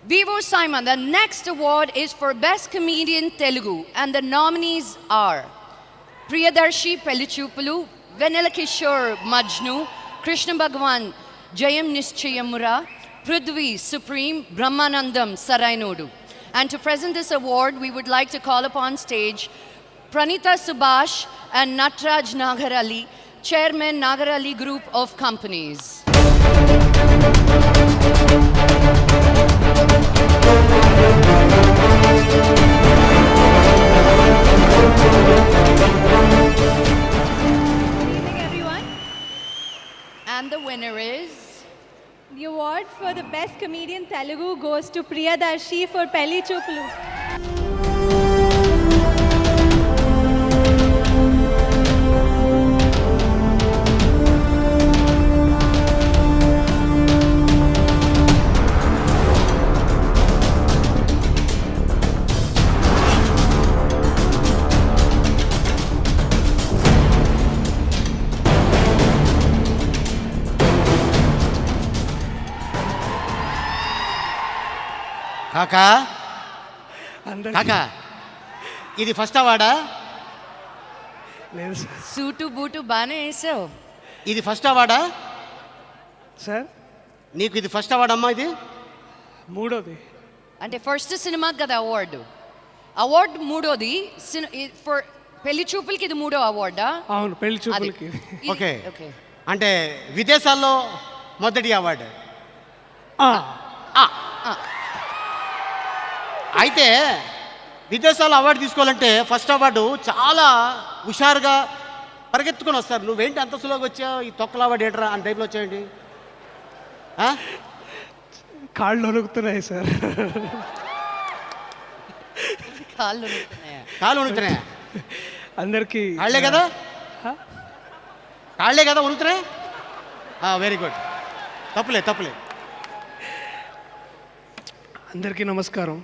Vivo Simon, the next award is for Best Comedian Telugu, and the nominees are Priyadarshi Pellichupulu, Venela Kishore Majnu, Krishna Bhagwan Jayam Nischayamura, Prithvi Supreme Brahmanandam Sarainodu. And to present this award, we would like to call upon stage Pranita Subhash and Natraj Nagarali, Chairman Nagarali Group of Companies. Good evening, everyone. And the winner is... The award for the Best Comedian Telugu goes to Priyadarshi for Pelli Chupulu. కాకా కాకా ఇది first అవార్డా? లేదు sir. Suit boot బాగానే వేసావు. ఇది first అవార్డా? Sir నీకు ఇది first award అమ్మా? ఇది మూడోది. అంటే ఫస్ట్ సినిమాకి కదా అవార్డు మూడోది. ఫర్ పెళ్లి చూపులకి ఇది మూడో అవార్డా? అవును, పెళ్లి చూపులకి. ఓకే. ఓకే. అంటే విదేశాల్లో మొదటి అవార్డు. అయితే విదేశాల్లో అవార్డు తీసుకోవాలంటే ఫస్ట్ అవార్డు చాలా హుషారుగా పరిగెత్తుకొని వస్తారు. నువ్వేంటి అంత సులువుగా వచ్చావు? ఈ తొక్కల అవార్డు ఏంట్రా అని టైప్లో వచ్చాయండి. కాళ్ళు వణుకుతున్నాయి సార్. కాళ్ళు వణుకుతున్నాయా? అందరికీ కాళ్ళే కదా వణుకుతున్నాయి. Very good. తప్పులే. అందరికీ నమస్కారం.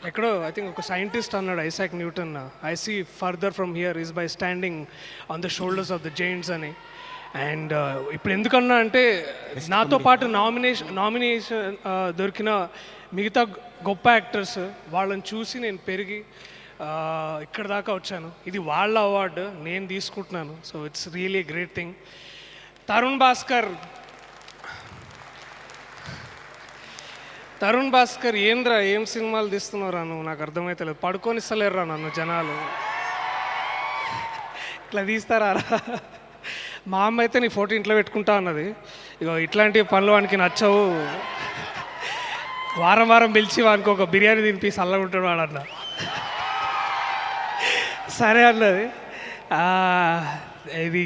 ఎక్కడో ఐ థింక్ ఒక సైంటిస్ట్ అన్నాడు, Isaac Newton, I see further from here is by standing on the shoulders of the giants అని. అండ్ ఇప్పుడు ఎందుకన్నా అంటే నాతో పాటు నామినేషన్ దొరికిన మిగతా గొప్ప యాక్టర్స్ వాళ్ళని చూసి నేను పెరిగి ఇక్కడ దాకా వచ్చాను. ఇది వాళ్ళ అవార్డు, నేను తీసుకుంటున్నాను. So it's really great thing. Tarun Bhaskar ఏం సినిమాలు తీస్తున్నారా నువ్వు? నాకు అర్థమైతలేదు. పడుకొని ఇస్తలేరురా నన్ను జనాలు. ఇట్లా తీస్తారా? మా అమ్మ అయితే నీ ఫోటో ఇంట్లో పెట్టుకుంటా అన్నది. ఇగో ఇట్లాంటి పనులు వానికి నచ్చవు. వారం పిలిచి వానికి ఒక బిర్యానీ తినిపి చల్లగా ఉంటాడు వాడన్న. సరే అన్నది. ఇది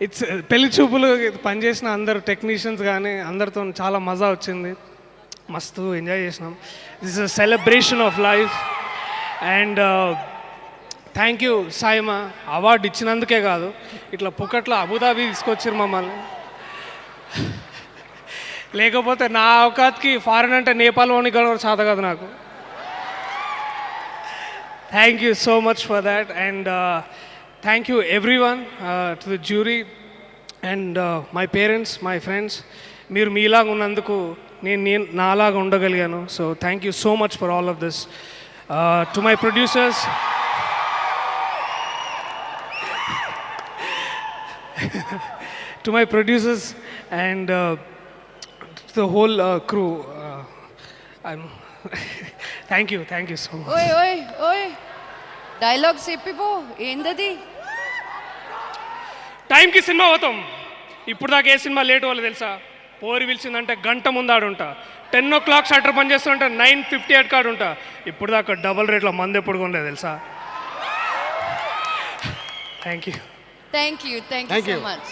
ఇట్స్ పెళ్లి చూపులు పనిచేసిన అందరు టెక్నీషియన్స్ కానీ అందరితో చాలా మజా వచ్చింది. మస్తు ఎంజాయ్ చేసినాం. This is a celebration of life. And thank you Saima, award ఇచ్చినందుకే కాదు, ఇట్లా పుక్కట్లో అబుదాబి తీసుకొచ్చారు మమ్మల్ని. లేకపోతే నా అవకాత్కి ఫారెన్ అంటే నేపాల్ ఓని కూడా చాత కాదు నాకు. Thank you so much for that. And thank you everyone, to the jury and my parents, my friends. మీరు మీలాగా ఉన్నందుకు నేను నాలాగా ఉండగలిగాను. So thank you so much for all of this. To my producers, and to the whole crew, thank you so much. ఓయ్ dialogues చెప్పిపో. ఏందది? టైంకి cinema పోతాం. ఇప్పుడు దాకా ఏ సినిమా లేట్ వాళ్ళు తెలుసా? పోరి పిలిచిందంటే గంట ముందు ఆడుంటా. 10 o'clock షట్టర్ పని చేస్తుంటే 9:58 కాడు ఉంటా. ఇప్పుడు దాకా డబల్ రేట్లో మంది ఎప్పుడు కొనలేదు తెలుసా? Thank you so much.